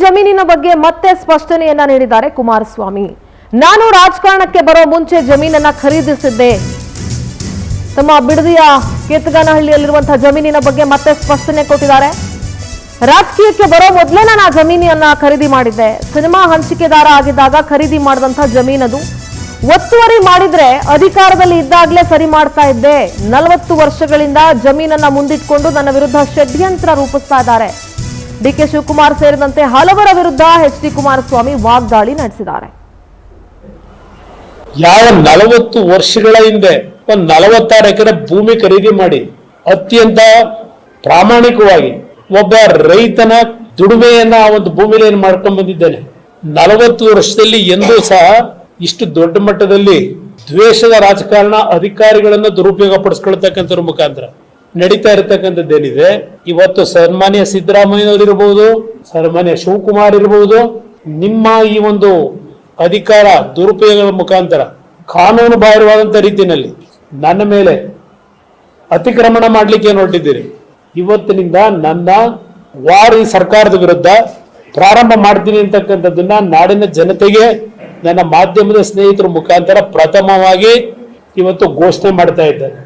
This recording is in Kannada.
ಜಮೀನಿನ ಬಗ್ಗೆ ಮತ್ತೆ ಸ್ಪಷ್ಟನೆಯನ್ನ ನೀಡಿದ್ದಾರೆ ಕುಮಾರಸ್ವಾಮಿ. ನಾನು ರಾಜಕಾರಣಕ್ಕೆ ಬರೋ ಮುಂಚೆ ಜಮೀನನ್ನ ಖರೀದಿಸಿದ್ದೆ. ತಮ್ಮ ಬಿಡದಿಯ ಕೇತಗಾನಹಳ್ಳಿಯಲ್ಲಿರುವಂತಹ ಜಮೀನಿನ ಬಗ್ಗೆ ಮತ್ತೆ ಸ್ಪಷ್ಟನೆ ಕೊಟ್ಟಿದ್ದಾರೆ. ರಾಜಕೀಯಕ್ಕೆ ಬರೋ ಮೊದಲೇ ನಾನು ಆ ಜಮೀನನ್ನ ಖರೀದಿ ಮಾಡಿದ್ದೆ. ಸಿನಿಮಾ ಹಂಚಿಕೆದಾರ ಆಗಿದ್ದಾಗ ಖರೀದಿ ಮಾಡಿದಂತಹ ಜಮೀನದು. ಒತ್ತುವರಿ ಮಾಡಿದ್ರೆ ಅಧಿಕಾರದಲ್ಲಿ ಇದ್ದಾಗಲೇ ಸರಿ ಮಾಡ್ತಾ ಇದ್ದೆ. 40 ವರ್ಷಗಳಿಂದ ಜಮೀನನ್ನ ಮುಂದಿಟ್ಕೊಂಡು ನನ್ನ ವಿರುದ್ಧ ಷಡ್ಯಂತ್ರ ರೂಪಿಸ್ತಾ ಇದ್ದಾರೆ. ಡಿಕೆ ಶಿವಕುಮಾರ್ ಸೇರಿದಂತೆ ಹಲವರ ವಿರುದ್ಧ ಎಚ್ ಡಿ ಕುಮಾರಸ್ವಾಮಿ ವಾಗ್ದಾಳಿ ನಡೆಸಿದ್ದಾರೆ. ಯಾವ 40 ವರ್ಷಗಳ ಹಿಂದೆ ಒಂದು 46 ಎಕರೆ ಭೂಮಿ ಖರೀದಿ ಮಾಡಿ ಅತ್ಯಂತ ಪ್ರಾಮಾಣಿಕವಾಗಿ ಒಬ್ಬ ರೈತನ ದುಡಿಮೆಯನ್ನ ಆ ಒಂದು ಭೂಮಿಲಿ ಏನು ಮಾಡ್ಕೊಂಡ್ ಬಂದಿದ್ದೇನೆ. 40 ವರ್ಷದಲ್ಲಿ ಎಂದೂ ಸಹ ಇಷ್ಟು ದೊಡ್ಡ ಮಟ್ಟದಲ್ಲಿ ದ್ವೇಷದ ರಾಜಕಾರಣ, ಅಧಿಕಾರಿಗಳನ್ನ ದುರುಪಯೋಗ ಪಡಿಸ್ಕೊಳ್ತಕ್ಕಂಥವ್ರ ಮುಖಾಂತರ ನಡೀತಾ ಇರತಕ್ಕಂಥದ್ದೇನಿದೆ. ಇವತ್ತು ಸನ್ಮಾನ್ಯ ಸಿದ್ದರಾಮಯ್ಯನವರು ಇರಬಹುದು, ಸನ್ಮಾನ್ಯ ಶಿವಕುಮಾರ್ ಇರಬಹುದು, ನಿಮ್ಮ ಈ ಒಂದು ಅಧಿಕಾರ ದುರುಪಯೋಗದ ಮುಖಾಂತರ ಕಾನೂನು ಬಾಹಿರವಾದಂತ ರೀತಿಯಲ್ಲಿ ನನ್ನ ಮೇಲೆ ಅತಿಕ್ರಮಣ ಮಾಡಲಿಕ್ಕೆ ಹೊರಟಿದ್ದೀರಿ. ಇವತ್ತಿನಿಂದ ನನ್ನ ವಾರ್ ಈ ಸರ್ಕಾರದ ವಿರುದ್ಧ ಪ್ರಾರಂಭ ಮಾಡ್ತೀನಿ ಅಂತಕ್ಕಂಥದ್ದನ್ನ ನಾಡಿನ ಜನತೆಗೆ ನನ್ನ ಮಾಧ್ಯಮದ ಸ್ನೇಹಿತರ ಮುಖಾಂತರ ಪ್ರಥಮವಾಗಿ ಇವತ್ತು ಘೋಷಣೆ ಮಾಡ್ತಾ ಇದ್ದಾರೆ.